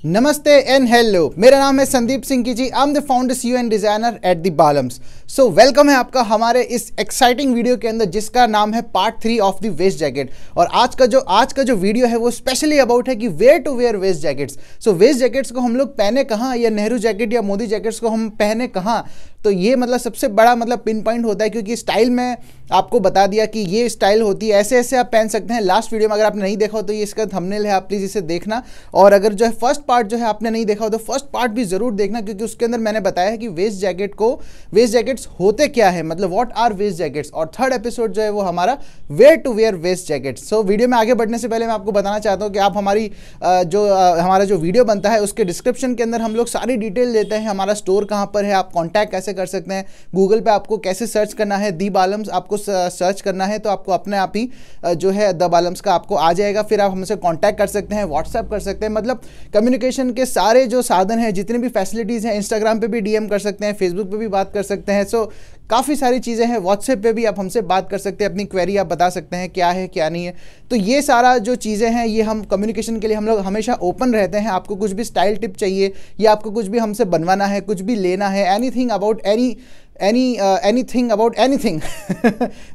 नमस्ते and hello, मेरा नाम है संदीप सिंह की ji. I am the founder CEO and designer at the Balams. So welcome है आपका हमारे इस एक्साइटिंग वीडियो के अंदर जिसका नाम है part 3 of the waist jacket. और आज का जो वीडियो है वो स्पेशली अबाउट है कि where to wear waist jackets. So waist jackets को हम लोग पहने कहाँ, या नेहरू जैकेट या मोदी जैकेट्स को हम पहने कहाँ, तो ये मतलब सबसे बड़ा मतलब पिन पॉइंट होता है, क्योंकि स्टाइल में आपको बता दिया कि ये स्टाइल होती है, ऐसे ऐसे आप पहन सकते हैं। लास्ट वीडियो में अगर आपने नहीं देखा हो तो ये इसका थंबनेल है, आप प्लीज़ इसे देखना। और अगर जो है फर्स्ट पार्ट जो है आपने नहीं देखा हो तो फर्स्ट पार्ट भी जरूर देखना, क्योंकि उसके अंदर मैंने बताया है कि वेस्ट जैकेट्स होते क्या है, मतलब व्हाट आर वेस्ट जैकेट्स। और थर्ड एपिसोड जो है वो हमारा where to wear waist jackets. So video में आगे बढ़ने से पहले मैं आपको बताना चाहता हूँ कि आप हमारा जो वीडियो बनता है उसके डिस्क्रिप्शन के अंदर हम लोग सारी डिटेल देते हैं। हमारा स्टोर कहाँ पर है, आप कॉन्टैक्ट कैसे कर सकते हैं, गूगल पे आपको कैसे सर्च करना है, दी बालम्स आपको सर्च करना है तो आपको अपने आप ही जो है द बालम्स का आपको आ जाएगा। फिर आप हमसे कांटेक्ट कर सकते हैं, व्हाट्सएप कर सकते हैं, मतलब कम्युनिकेशन के सारे जो साधन हैं, जितने भी फैसिलिटीज़ हैं, इंस्टाग्राम पे भी डीएम कर सकते हैं, फेसबुक पे भी बात कर सकते हैं। सो काफ़ी सारी चीज़ें हैं। व्हाट्सएप पे भी आप हमसे बात कर सकते हैं, अपनी क्वेरी आप बता सकते हैं क्या है क्या नहीं है। तो ये सारा जो चीज़ें हैं ये हम कम्युनिकेशन के लिए हम लोग हमेशा ओपन रहते हैं। आपको कुछ भी स्टाइल टिप चाहिए या आपको कुछ भी हमसे बनवाना है, कुछ भी लेना है, anything about anything about anything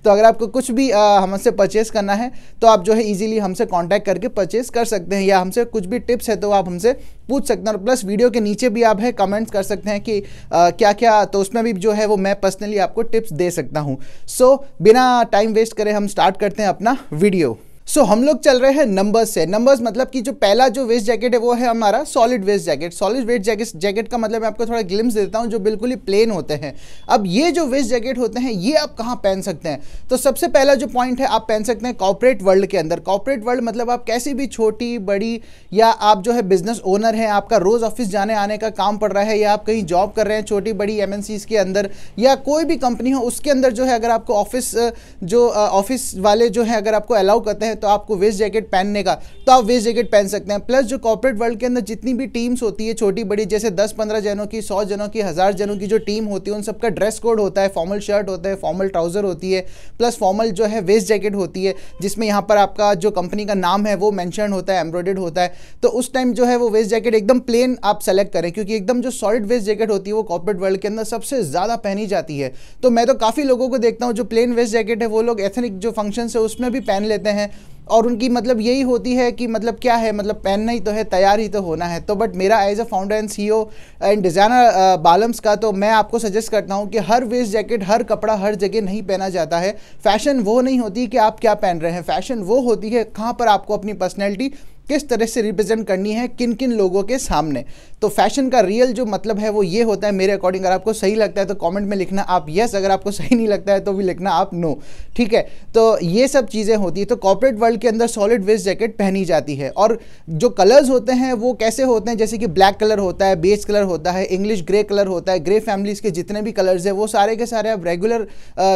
तो अगर आपको कुछ भी हमसे परचेस करना है तो आप जो है इजीली हमसे कांटेक्ट करके परचेस कर सकते हैं, या हमसे कुछ भी टिप्स है तो आप हमसे पूछ सकते हैं। और प्लस वीडियो के नीचे भी आप है कमेंट्स कर सकते हैं कि क्या क्या, तो उसमें भी जो है वो मैं पर्सनली आपको टिप्स दे सकता हूँ। सो बिना टाइम वेस्ट करे हम स्टार्ट करते हैं अपना वीडियो। सो हम लोग चल रहे हैं नंबर्स से। नंबर्स मतलब कि जो पहला जो वेस्ट जैकेट है वो है हमारा solid waist jacket. Solid waist jacket का मतलब मैं आपको थोड़ा ग्लिम्स देता हूँ, जो बिल्कुल ही प्लेन होते हैं। अब ये जो वेस्ट जैकेट होते हैं ये आप कहाँ पहन सकते हैं, तो सबसे पहला जो पॉइंट है आप पहन सकते हैं कॉर्पोरेट वर्ल्ड के अंदर। कॉर्पोरेट वर्ल्ड मतलब आप कैसी भी छोटी बड़ी, या आप जो है बिजनेस ओनर हैं, आपका रोज़ ऑफिस जाने आने का काम पड़ रहा है, या आप कहीं जॉब कर रहे हैं छोटी बड़ी एमएनसीज के अंदर, या कोई भी कंपनी हो उसके अंदर जो है अगर आपको ऑफिस वाले जो है अगर आपको अलाउ करते हैं तो आपको वेस्ट जैकेट पहनने का, तो आप वेस्ट जैकेट पहन सकते हैं। प्लस जो कॉर्पोरेट वर्ल्ड के अंदर जितनी भी टीम्स होती है छोटी बड़ी, जैसे 10-15 जनों की, 100 जनों की, 1000 जनों की जो टीम होती है, उन सबका ड्रेस कोड होता है। फॉर्मल शर्ट होता है, फॉर्मल ट्राउजर होती है, प्लस फॉर्मल जो है वेस्ट जैकेट होती है, जिसमें यहाँ पर आपका जो कंपनी का नाम है वो मेंशन होता है, एम्ब्रॉयडर्ड होता है। तो उस टाइम जो है वो वेस्ट जैकेट एकदम प्लेन आप सेलेक्ट करें, क्योंकि एकदम जो सॉलिड वेस्ट जैकेट होती है वो कॉर्पोरेट वर्ल्ड के अंदर सबसे ज़्यादा पहनी जाती है। तो मैं तो काफ़ी लोगों को देखता हूँ जो प्लेन वेस्ट जैकेट है वो लोग एथनिक जो फंक्शन है उसमें भी पहन लेते हैं, और उनकी मतलब यही होती है कि मतलब क्या है, मतलब पहनना ही तो है, तैयार ही तो होना है। तो बट मेरा as a founder and CEO and designer Balams का, तो मैं आपको सजेस्ट करता हूँ कि हर वेस्ट जैकेट, हर कपड़ा हर जगह नहीं पहना जाता है। फैशन वो नहीं होती कि आप क्या पहन रहे हैं, फैशन वो होती है कहाँ पर आपको अपनी पर्सनैलिटी किस तरह से रिप्रेजेंट करनी है, किन किन लोगों के सामने। तो फैशन का रियल जो मतलब है वो ये होता है मेरे अकॉर्डिंग। अगर आपको सही लगता है तो कमेंट में लिखना आप यस, अगर आपको सही नहीं लगता है तो भी लिखना आप नो, ठीक है। तो ये सब चीज़ें होती है। तो कॉर्पोरेट वर्ल्ड के अंदर सॉलिड वेस्ट जैकेट पहनी जाती है। और जो कलर्स होते हैं वो कैसे होते हैं, जैसे कि ब्लैक कलर होता है, बेज कलर होता है, इंग्लिश ग्रे कलर होता है, ग्रे फैमिलीज़ के जितने भी कलर्स है वो सारे के सारे आप रेगुलर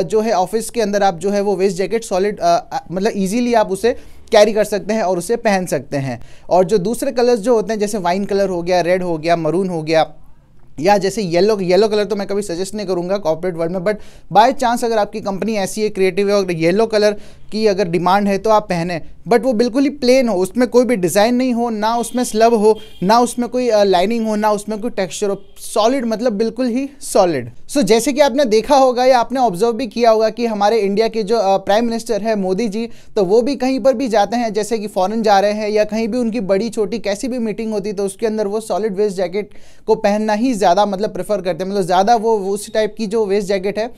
जो है ऑफिस के अंदर आप जो है वो वेस्ट जैकेट सॉलिड मतलब ईजीली आप उसे कैरी कर सकते हैं और उसे पहन सकते हैं। और जो दूसरे कलर्स जो होते हैं, जैसे वाइन कलर हो गया, रेड हो गया, मरून हो गया, या जैसे येलो कलर तो मैं कभी सजेस्ट नहीं करूंगा कॉर्पोरेट वर्ल्ड में, बट बाय चांस अगर आपकी कंपनी ऐसी है क्रिएटिव है और येलो कलर की अगर डिमांड है तो आप पहने, बट वो बिल्कुल ही प्लेन हो, उसमें कोई भी डिज़ाइन नहीं हो, ना उसमें स्लब हो, ना उसमें कोई लाइनिंग हो, ना उसमें कोई टेक्सचर हो, सॉलिड मतलब बिल्कुल ही सॉलिड। सो जैसे कि आपने देखा होगा या आपने ऑब्जर्व भी किया होगा कि हमारे इंडिया के जो प्राइम मिनिस्टर है मोदी जी, तो वो भी कहीं पर भी जाते हैं, जैसे कि फॉरेन जा रहे हैं या कहीं भी उनकी बड़ी छोटी कैसी भी मीटिंग होती है तो उसके अंदर वो सॉलिड वेस्ट जैकेट को पहनना ही ज़्यादा मतलब प्रेफर करते हैं। मतलब ज़्यादा वो उस टाइप की जो वेस्ट जैकेट है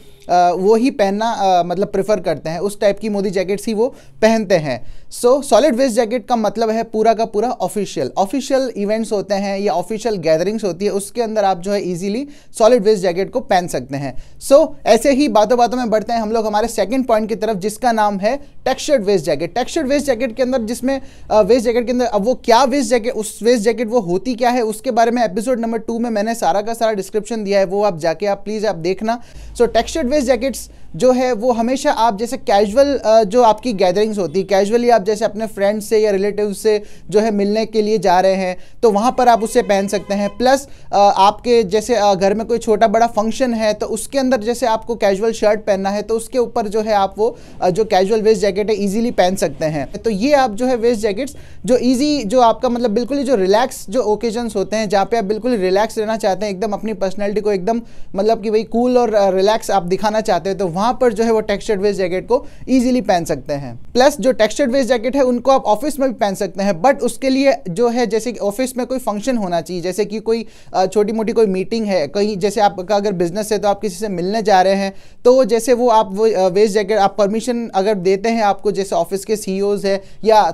वो ही पहनना मतलब प्रेफर करते हैं, उस टाइप की मोदी जैकेट्स ही वो पहनते हैं। सो सॉलिड वेस्ट जैकेट का मतलब है पूरा का पूरा ऑफिशियल इवेंट्स होते हैं या ऑफिशियल गैदरिंग्स होती है, उसके अंदर आप जो है इजीली सॉलिड वेस्ट जैकेट को पहन सकते हैं। सो ऐसे ही बातों बातों में बढ़ते हैं हम लोग हमारे सेकंड पॉइंट की तरफ, जिसका नाम है textured waist jacket. Textured waist jacket के अंदर जिसमें वेस्ट जैकेट के अंदर अब वो क्या वेस्ट जैकेट, उस वेस्ट जैकेट वो होती क्या है, उसके बारे में एपिसोड नंबर 2 में मैंने सारा का सारा डिस्क्रिप्शन दिया है, वो आप जाके आप प्लीज़ आप देखना। सो टेक्सचर्ड वेस्ट जैकेट्स जो है वो हमेशा आप जैसे कैजुअल जो आपकी गैदरिंग्स होती है, कैजुअली आप जैसे अपने फ्रेंड्स से या रिलेटिव से जो है मिलने के लिए जा रहे हैं तो वहाँ पर आप उसे पहन सकते हैं। प्लस आपके जैसे घर में कोई छोटा बड़ा फंक्शन है तो उसके अंदर जैसे आपको कैजुअल शर्ट पहनना है तो उसके ऊपर जो है आप वो जो कैजुअल वेस्ट जैकेट है ईजिली पहन सकते हैं। तो ये आप जो है वेस्ट जैकेट्स जो ईजी, जो आपका मतलब बिल्कुल ही जो रिलैक्स जो ओकेजन्स होते हैं जहाँ पे आप बिल्कुल रिलैक्स रहना चाहते हैं, एकदम अपनी पर्सनैलिटी को एकदम मतलब कि भाई कूल और रिलैक्स आप दिखाना चाहते हैं, तो वहाँ पर जो है वो टेक्सचर्ड वेस्ट जैकेट को ईजिली पहन सकते हैं। प्लस जो टेक्सचर्ड वेस्ट जैकेट है उनको आप ऑफिस में भी पहन सकते हैं, बट उसके लिए जो है जैसे कि ऑफिस में कोई फंक्शन होना चाहिए, जैसे कि कोई छोटी मोटी कोई मीटिंग है, कहीं जैसे आपका अगर बिजनेस है तो आप किसी से मिलने जा रहे हैं तो जैसे वो आप वो वेस्ट जैकेट आप परमिशन अगर देते हैं आपको, जैसे ऑफिस के सीईओज है या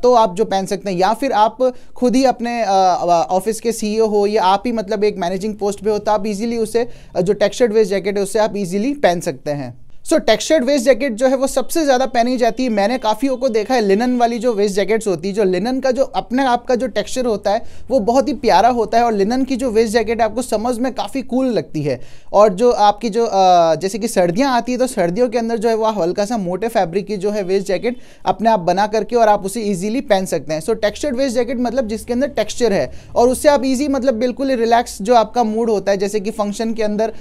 तो आप जो पहन सकते हैं, या फिर आप खुद ही अपने ऑफिस के सीईओ हो या आप ही मतलब एक मैनेजिंग पोस्ट पे हो तो आप इजीली उसे जो टेक्सचर्ड वेस्ट जैकेट है उससे आप इजीली पहन सकते हैं। सो टेक्सचर्ड वेस्ट जैकेट जो है वो सबसे ज़्यादा पहनी जाती है। मैंने काफ़ियों को देखा है लिनन वाली जो वेस्ट जैकेट्स होती है, जो लिनन का जो अपने आप का जो टेक्सचर होता है वो बहुत ही प्यारा होता है और लिनन की जो वेस्ट जैकेट है आपको समझ में काफ़ी कूल लगती है। और जो आपकी जो जैसे कि सर्दियाँ आती है तो सर्दियों के अंदर जो है वो हल्का सा मोटे फैब्रिक की जो है वेस्ट जैकेट अपने आप बना करके और आप उसे ईजिली पहन सकते हैं। सो टेक्सचर्ड वेस्ट जैकेट मतलब जिसके अंदर टेक्सचर है और उससे आप ईजी मतलब बिल्कुल ही रिलैक्स जो आपका मूड होता है, जैसे कि फंक्शन के अंदर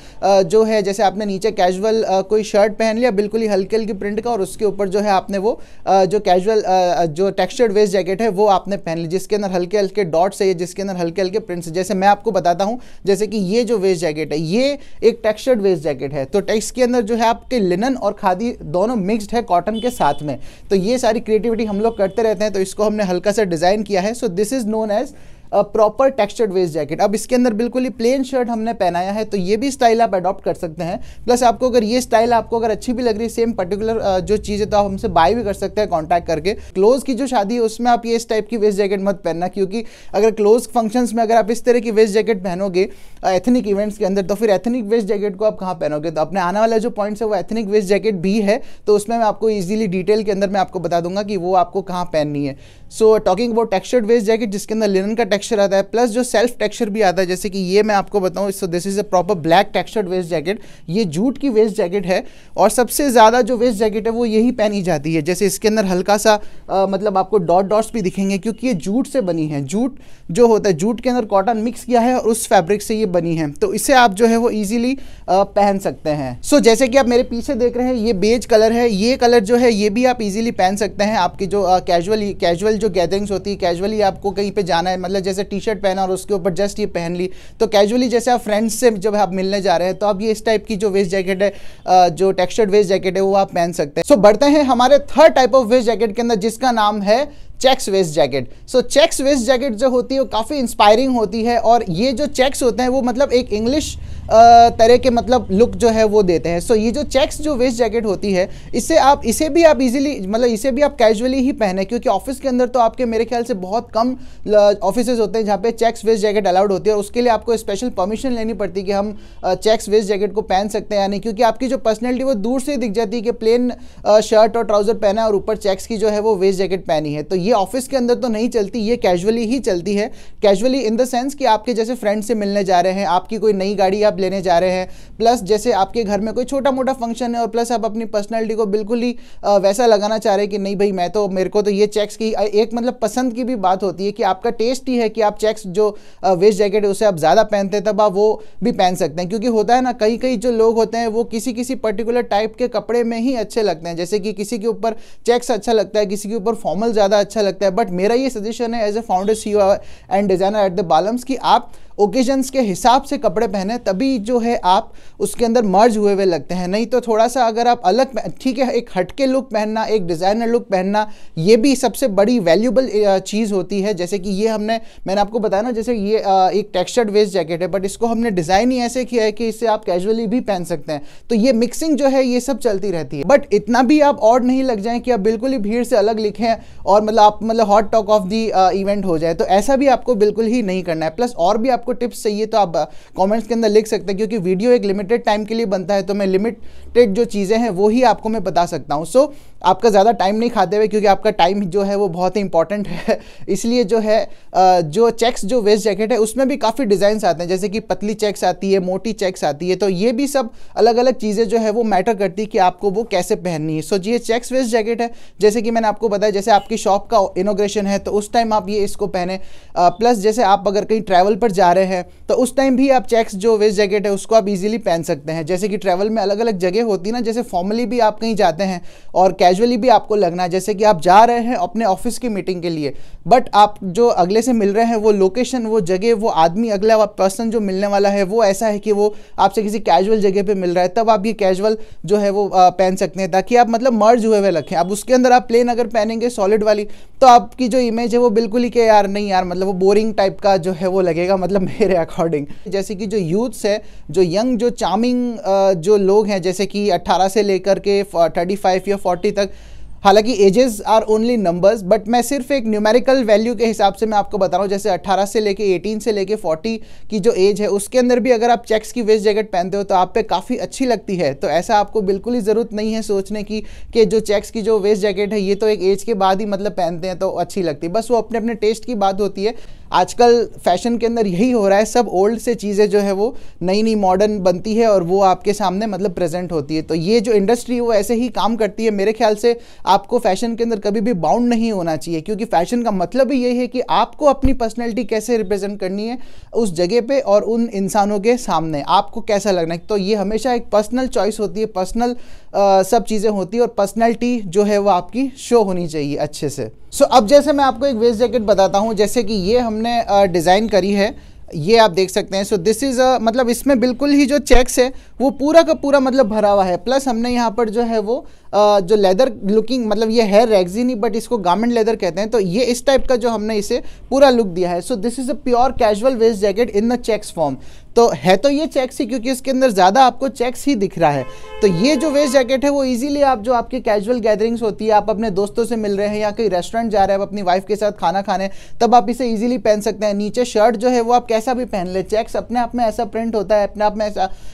जो है जैसे आपने नीचे कैजुअल कोई शर्ट पहन लिया बिल्कुल हल्की हल्की प्रिंट का और उसके ऊपर जो है आपने वो जो कैजुअल जो टेक्सचर्ड वेस्ट जैकेट है वो आपने पहन ली, जिसके अंदर हल्के हल्के डॉट्स है, जिसके अंदर हल्के हल्के प्रिंट्स। जैसे मैं आपको बताता हूं, जैसे कि ये जो वेस्ट जैकेट है ये एक टेक्सचर्ड वेस्ट जैकेट है, तो टेक्स्ट के अंदर जो है आपके लिनन और खादी दोनों मिक्स्ड है कॉटन के साथ में। तो ये सारी क्रिएटिविटी हम लोग करते रहते हैं, तो इसको हमने हल्का सा डिजाइन किया है। So this is known as proper textured waist jacket. अब इसके अंदर बिल्कुल ही प्लेन शर्ट हमने पहनाया है, तो ये भी स्टाइल आप अडॉप्ट कर सकते हैं। प्लस आपको अगर ये स्टाइल आपको अगर अच्छी भी लग रही है सेम पर्टिकुलर जो चीज़ है तो आप हमसे बाय भी कर सकते हैं कॉन्टैक्ट करके। क्लोज की जो शादी है उसमें आप ये इस टाइप की वेस्ट जैकेट मत पहनना, क्योंकि अगर क्लोज फंक्शंस में अगर आप इस तरह की वेस्ट जैकेट पहनोगे एथनिक इवेंट्स के अंदर तो फिर एथनिक वेस्ट जैकेट को आप कहाँ पहनोगे। तो अपने आने वाला जो पॉइंट्स है वो एथनिक वेस्ट जैकेट भी है, तो उसमें मैं आपको ईजिली डिटेल के अंदर मैं आपको बता दूंगा कि वो आपको कहाँ पहननी है। So talking about textured waist jacket जिसके अंदर लिनन का टेक्सचर आता है प्लस जो सेल्फ टेक्सचर भी आता है, जैसे कि ये मैं आपको बताऊं, so this is a proper black textured waist jacket. ये जूट की वेस्ट जैकेट है और सबसे ज़्यादा जो वेस्ट जैकेट है वो यही पहनी जाती है। जैसे इसके अंदर हल्का सा मतलब आपको डॉट डॉट्स भी दिखेंगे क्योंकि ये जूट से बनी है। जूट जो होता है, जूट के अंदर कॉटन मिक्स किया है और उस फैब्रिक से ये बनी है, तो इसे आप जो है वो ईजिली पहन सकते हैं। सो जैसे कि आप मेरे पीछे देख रहे हैं ये बेज कलर है, ये कलर जो है ये भी आप इजीली पहन सकते हैं। आपकी जो कैजुअल जो गैदरिंग्स होती है, कैजुअली आपको कहीं पे जाना है, मतलब जैसे टी शर्ट पहना और उसके ऊपर जस्ट ये पहन ली, तो कैजुअली जैसे आप फ्रेंड्स से जब आप मिलने जा रहे हैं तो आप ये इस टाइप की जो वेस्ट जैकेट है जो टेक्सचर्ड वेस्ट जैकेट है वो आप पहन सकते हैं। सो बढ़ते हैं हमारे third type of waist jacket के अंदर जिसका नाम है checks waist jacket. So checks waist jacket जो होती है वो काफ़ी इंस्पायरिंग होती है और ये जो चेक्स होते हैं वो मतलब एक इंग्लिश तरह के मतलब लुक जो है वो देते हैं। सो ये जो चेक्स जो वेस्ट जैकेट होती है इसे भी आप इजीली मतलब इसे भी आप कैजुअली ही पहने, क्योंकि ऑफिस के अंदर तो आपके मेरे ख्याल से बहुत कम ऑफिसेज होते हैं जहाँ पे चेक्स वेस्ट जैकेट अलाउड होती है और उसके लिए आपको स्पेशल परमिशन लेनी पड़ती है कि हम चेक्स वेस्ट जैकेट को पहन सकते हैं या नहीं, क्योंकि आपकी जो पर्सनैलिटी वो दूर से दिख जाती है कि प्लेन शर्ट और ट्राउजर पहना है और ऊपर चेक्स की जो है वो वेस्ट जैकेट पहनी है। तो ये ऑफिस के अंदर तो नहीं चलती, ये कैजुअली ही चलती है। कैजुअली इन द सेंस कि आपके जैसे फ्रेंड से मिलने जा रहे हैं, आपकी कोई नई गाड़ी आप लेने जा रहे हैं, प्लस जैसे आपके घर में कोई छोटा मोटा फंक्शन है और प्लस आप अपनी पर्सनैलिटी को बिल्कुल ही वैसा लगाना चाह रहे हैं कि नहीं भाई मैं तो मेरे को तो ये चेक्स की एक मतलब पसंद की भी बात होती है कि आपका टेस्ट ही है कि आप चेक्स जो वेस्ट जैकेट है उसे आप ज़्यादा पहनते हैं तब आप वो भी पहन सकते हैं। क्योंकि होता है ना कई जो लोग होते हैं वो किसी पर्टिकुलर टाइप के कपड़े में ही अच्छे लगते हैं, जैसे कि किसी के ऊपर चेक्स अच्छा लगता है, किसी के ऊपर फॉर्मल ज़्यादा अच्छा लगता है। बट मेरा ये सजेशन है as a founder CEO and designer at the Balams कि आप ओकेजन्स के हिसाब से कपड़े पहने, तभी जो है आप उसके अंदर मर्ज हुए हुए लगते हैं। नहीं तो थोड़ा सा अगर आप अलग, ठीक है एक हटके लुक पहनना, एक डिज़ाइनर लुक पहनना, ये भी सबसे बड़ी वैल्यूबल चीज़ होती है। जैसे कि ये मैंने आपको बताया ना, जैसे ये एक टेक्सचर्ड वेस्ट जैकेट है बट इसको हमने डिज़ाइन ही ऐसे किया है कि इसे आप कैजुअली भी पहन सकते हैं। तो ये मिक्सिंग जो है ये सब चलती रहती है, बट इतना भी आप ऑड नहीं लग जाएं कि आप बिल्कुल ही भीड़ से अलग लिखें और मतलब आप मतलब hot talk of the event हो जाए, तो ऐसा भी आपको बिल्कुल ही नहीं करना है। प्लस और भी आपको टिप्स चाहिए तो आप कमेंट्स के अंदर लिख सकते हैं, क्योंकि वीडियो एक लिमिटेड टाइम के लिए बनता है तो मैं लिमिटेड जो चीज़ें हैं वो ही आपको मैं बता सकता हूं। सो आपका ज़्यादा टाइम नहीं खाते हुए, क्योंकि आपका टाइम जो है वो बहुत ही इंपॉर्टेंट है, इसलिए जो है जो चेक्स जो वेस्ट जैकेट है उसमें भी काफ़ी डिज़ाइंस आते हैं, जैसे कि पतली चेक्स आती है, मोटी चेक्स आती है। तो ये भी सब अलग अलग चीज़ें जो है वो मैटर करती है कि आपको वो कैसे पहननी है। सो ये चेक्स वेस्ट जैकेट है, जैसे कि मैंने आपको बताया, जैसे आपकी शॉप का इनॉग्रेशन है तो उस टाइम आप ये इसको पहने। प्लस जैसे आप अगर कहीं ट्रैवल पर जा रहे हैं तो उस टाइम भी आप चेक्स जो वेस्ट जैकेट है उसको आप इजीली पहन सकते हैं। जैसे कि ट्रैवल में अलग अलग जगह होती है ना, जैसे फॉर्मली भी आप कहीं जाते हैं और कैजुअली भी आपको लगना है, जैसे कि आप जा रहे हैं अपने ऑफिस की मीटिंग के लिए, बट आप जो अगले से मिल रहे हैं वो लोकेशन, वो जगह, वो आदमी, अगला पर्सन जो मिलने वाला है वो ऐसा है कि वो आपसे किसी कैजुअल जगह पे मिल रहा है, तब आप ये कैजुअल जो है वो पहन सकते हैं, ताकि आप मतलब मर्ज हुए हुए रखें। अब उसके अंदर आप प्लेन अगर पहनेंगे सॉलिड वाली तो आपकी जो इमेज है वो बिल्कुल ही कि यार नहीं यार, मतलब वो बोरिंग टाइप का जो है वो लगेगा, मतलब मेरे अकॉर्डिंग। जैसे कि जो यूथ्स है, जो यंग, जो चार्मिंग जो लोग हैं, जैसे कि 18 से लेकर के 35 या 40 तक, हालांकि ages are only numbers, but मैं सिर्फ एक न्यूमेरिकल वैल्यू के हिसाब से मैं आपको बता रहा हूँ। जैसे 18 से लेके 18 से लेके 40 की जो एज है उसके अंदर भी अगर आप चेक्स की वेस्ट जैकेट पहनते हो तो आप पे काफ़ी अच्छी लगती है। तो ऐसा आपको बिल्कुल ही ज़रूरत नहीं है सोचने की कि जो चेक्स की जो वेस्ट जैकेट है ये तो एक एज के बाद ही मतलब पहनते हैं तो अच्छी लगती है। बस वो अपने अपने टेस्ट की बात होती है। आजकल फैशन के अंदर यही हो रहा है, सब ओल्ड से चीज़ें जो है वो नई नई मॉडर्न बनती है और वो आपके सामने मतलब प्रेजेंट होती है। तो ये जो इंडस्ट्री है वो ऐसे ही काम करती है। मेरे ख्याल से आपको फैशन के अंदर कभी भी बाउंड नहीं होना चाहिए, क्योंकि फैशन का मतलब ही यही है कि आपको अपनी पर्सनैलिटी कैसे रिप्रेजेंट करनी है उस जगह पे और उन इंसानों के सामने, आपको कैसा लगना है। तो ये हमेशा एक पर्सनल चॉइस होती है, पर्सनल सब चीज़ें होती है और पर्सनैलिटी जो है वो आपकी शो होनी चाहिए अच्छे से। सो अब जैसे मैं आपको एक वेस्ट जैकेट बताता हूँ, जैसे कि ये हमने डिज़ाइन करी है, ये आप देख सकते हैं। सो दिस इज़ मतलब इसमें बिल्कुल ही जो चेक्स है वो पूरा का पूरा मतलब भरा हुआ है, प्लस हमने यहाँ पर जो है वो जो लेदर लुकिंग, मतलब ये है रेक्सिन ही बट इसको गारमेंट लेदर कहते हैं, तो ये इस टाइप का जो हमने इसे पूरा लुक दिया है। So this is a pure casual waist jacket in the checks form. तो है तो ये चेक्स ही, क्योंकि इसके अंदर ज़्यादा आपको चेक्स ही दिख रहा है। तो ये जो वेस्ट जैकेट है वो इजीली आप जो आपकी कैजुअल गैदरिंग्स होती है, आप अपने दोस्तों से मिल रहे हैं या कहीं रेस्टोरेंट जा रहे हैं अपनी वाइफ के साथ खाना खाने, तब आप इसे इजीली पहन सकते हैं। नीचे शर्ट जो है वो आप कैसा भी पहन ले, चेक्स अपने आप में ऐसा प्रिंट होता है, अपने आप में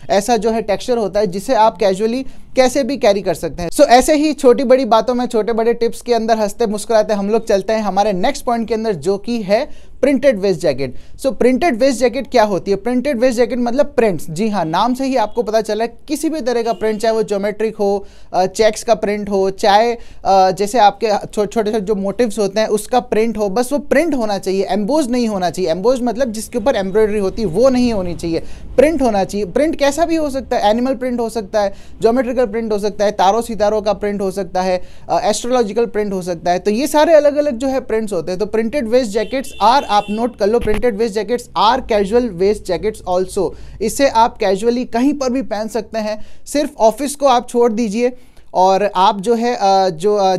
ऐसा जो है टेक्सचर होता है जिसे आप कैजुअली कैसे भी कैरी कर सकते हैं। सो ऐसे ही छोटी बड़ी बातों में, छोटे बड़े टिप्स के अंदर हंसते मुस्कुराते हम लोग चलते हैं हमारे नेक्स्ट पॉइंट के अंदर, जो कि है प्रिंटेड वेस्ट जैकेट। सो प्रिंटेड वेस्ट जैकेट क्या होती है? प्रिंटेड वेस्ट जैकेट मतलब प्रिंट्स। जी हाँ, नाम से ही आपको पता चला है, किसी भी तरह का प्रिंट, चाहे वो ज्योमेट्रिक हो, चेक्स का प्रिंट हो, चाहे जैसे आपके छोटे छोटे जो मोटिव्स होते हैं उसका प्रिंट हो, बस वो प्रिंट होना चाहिए, एम्बोज नहीं होना चाहिए। एम्बोज मतलब जिसके ऊपर एम्ब्रॉयडरी होती है वो नहीं होनी चाहिए, प्रिंट होना चाहिए। प्रिंट कैसा भी हो सकता है, एनिमल प्रिंट हो सकता है, ज्योमेट्रिकल प्रिंट हो सकता है, तारों सितारों का प्रिंट हो सकता है, एस्ट्रोलॉजिकल प्रिंट हो सकता है। तो ये सारे अलग अलग जो है प्रिंट्स होते हैं। तो प्रिंटेड वेस्ट जैकेट्स आर, आप नोट कर लो, printed waist jackets are casual waist jackets also. इसे आप कैजुअली कहीं पर भी पहन सकते हैं, सिर्फ ऑफिस को आप छोड़ दीजिए और आप जो है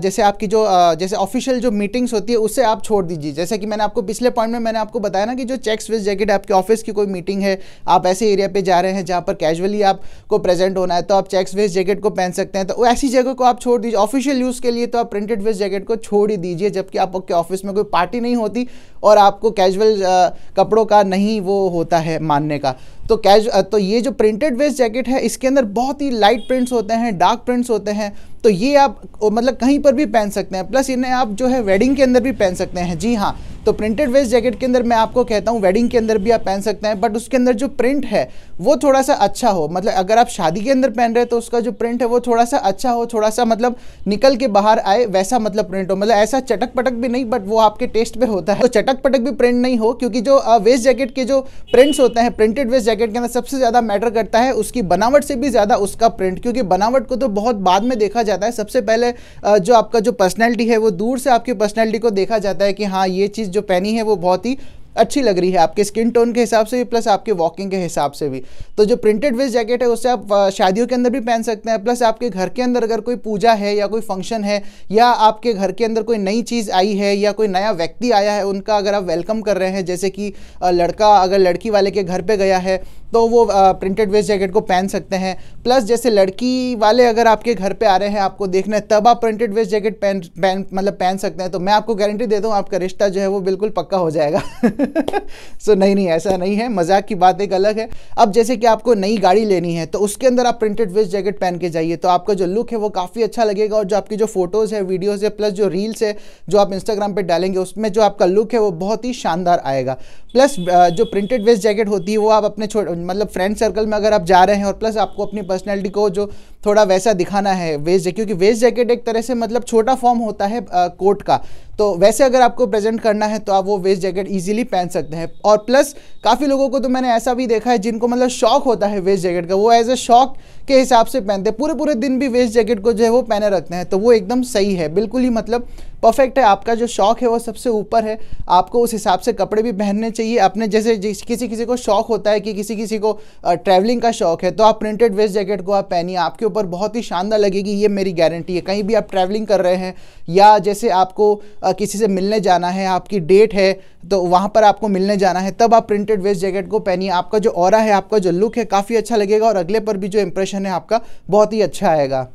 जैसे आपकी जो जैसे ऑफिशियल जो मीटिंग्स होती है उससे आप छोड़ दीजिए। जैसे कि मैंने आपको पिछले पॉइंट में मैंने आपको बताया ना कि जो चेक्स वेस्ट जैकेट, आपके ऑफिस की कोई मीटिंग है, आप ऐसे एरिया पे जा रहे हैं जहाँ पर कैजुअली आपको प्रेजेंट होना है, तो आप चेक्स वेस्ट जैकेट को पहन सकते हैं। तो ऐसी जगह को आप छोड़ दीजिए। ऑफिशियल यूज़ के लिए तो आप प्रिंटेड वेस्ट जैकेट को छोड़ ही दीजिए, जबकि आपके ऑफिस में कोई पार्टी नहीं होती और आपको कैजुअल कपड़ों का नहीं वो होता है मानने का। तो ये जो प्रिंटेड वेस्ट जैकेट है इसके अंदर बहुत ही लाइट प्रिंट्स होते हैं, डार्क प्रिंट्स होते हैं, तो ये आप मतलब कहीं पर भी पहन सकते हैं। प्लस इन्हें आप जो है वेडिंग के अंदर भी पहन सकते हैं। जी हाँ, तो प्रिंटेड वेस्ट जैकेट के अंदर मैं आपको कहता हूँ वेडिंग के अंदर भी आप पहन सकते हैं, बट उसके अंदर जो प्रिंट है वो थोड़ा सा अच्छा हो। मतलब अगर आप शादी के अंदर पहन रहे हैं तो उसका जो प्रिंट है वो थोड़ा सा अच्छा हो, थोड़ा सा मतलब निकल के बाहर आए वैसा मतलब प्रिंट हो। मतलब ऐसा चटक पटक भी नहीं, बट वो आपके टेस्ट पे होता है। तो चटक पटक भी प्रिंट नहीं हो, क्योंकि जो वेस्ट जैकेट के जो प्रिंट्स होते हैं प्रिंटेड वेस्ट जैकेट के अंदर सबसे ज़्यादा मैटर करता है उसकी बनावट से भी ज़्यादा उसका प्रिंट, क्योंकि बनावट को तो बहुत बाद में देखा जाता है। सबसे पहले जो आपका जो पर्सनैलिटी है वो दूर से आपकी पर्सनैलिटी को देखा जाता है कि हाँ ये चीज़ जो पहनी है वो बहुत ही अच्छी लग रही है आपके स्किन टोन के हिसाब से भी, प्लस आपके वॉकिंग के हिसाब से भी। तो जो प्रिंटेड वेस्ट जैकेट है उससे आप शादियों के अंदर भी पहन सकते हैं, प्लस आपके घर के अंदर अगर कोई पूजा है या कोई फंक्शन है या आपके घर के अंदर कोई नई चीज़ आई है या कोई नया व्यक्ति आया है, उनका अगर आप वेलकम कर रहे हैं, जैसे कि लड़का अगर लड़की वाले के घर पे गया है तो वो प्रिंटेड वेस्ट जैकेट को पहन सकते हैं। प्लस जैसे लड़की वाले अगर आपके घर पे आ रहे हैं, आपको देखना है, तब आप प्रिंटेड वेस्ट जैकेट पहन सकते हैं। तो मैं आपको गारंटी देता हूँ आपका रिश्ता जो है वो बिल्कुल पक्का हो जाएगा। सो नहीं, ऐसा नहीं है, मजाक की बात एक अलग है। अब जैसे कि आपको नई गाड़ी लेनी है तो उसके अंदर आप प्रिंटेड वेस्ट जैकेट पहन के जाइए, तो आपका जो लुक है वो काफ़ी अच्छा लगेगा, और जो आपकी जो फोटोज़ है, वीडियोज़ है, प्लस जो रील्स है जो आप इंस्टाग्राम पे डालेंगे, उसमें जो आपका लुक है वो बहुत ही शानदार आएगा। प्लस जो प्रिंटेड वेस्ट जैकेट होती है वो आप अपने मतलब फ्रेंड सर्कल में अगर आप जा रहे हैं, और प्लस आपको अपनी पर्सनैलिटी को जो थोड़ा वैसा दिखाना है वेस्ट जैकेट, क्योंकि वेस्ट जैकेट एक तरह से मतलब छोटा फॉर्म होता है कोट का, तो वैसे अगर आपको प्रेजेंट करना है तो आप वो वेस्ट जैकेट इजीली पहन सकते हैं। और प्लस काफ़ी लोगों को तो मैंने ऐसा भी देखा है जिनको मतलब शौक होता है वेस्ट जैकेट का, वो एज ए शौक के हिसाब से पहनते हैं, पूरे पूरे दिन भी वेस्ट जैकेट को जो है वो पहने रखते हैं। तो वो एकदम सही है, बिल्कुल ही मतलब परफेक्ट है। आपका जो शौक है वो सबसे ऊपर है, आपको उस हिसाब से कपड़े भी पहनने चाहिए अपने। जैसे किसी किसी को शौक होता है कि किसी किसी को ट्रैवलिंग का शौक है, तो आप प्रिंटेड वेस्ट जैकेट को आप पहनिए, आपके ऊपर बहुत ही शानदार लगेगी, ये मेरी गारंटी है। कहीं भी आप ट्रैवलिंग कर रहे हैं, या जैसे आपको किसी से मिलने जाना है, आपकी डेट है तो वहाँ पर आपको मिलने जाना है, तब आप प्रिंटेड वेस्ट जैकेट को पहनिए। आपका जो ऑरा है, आपका जो लुक है काफ़ी अच्छा लगेगा, और अगले पर भी जो इंप्रेशन है आपका बहुत ही अच्छा आएगा।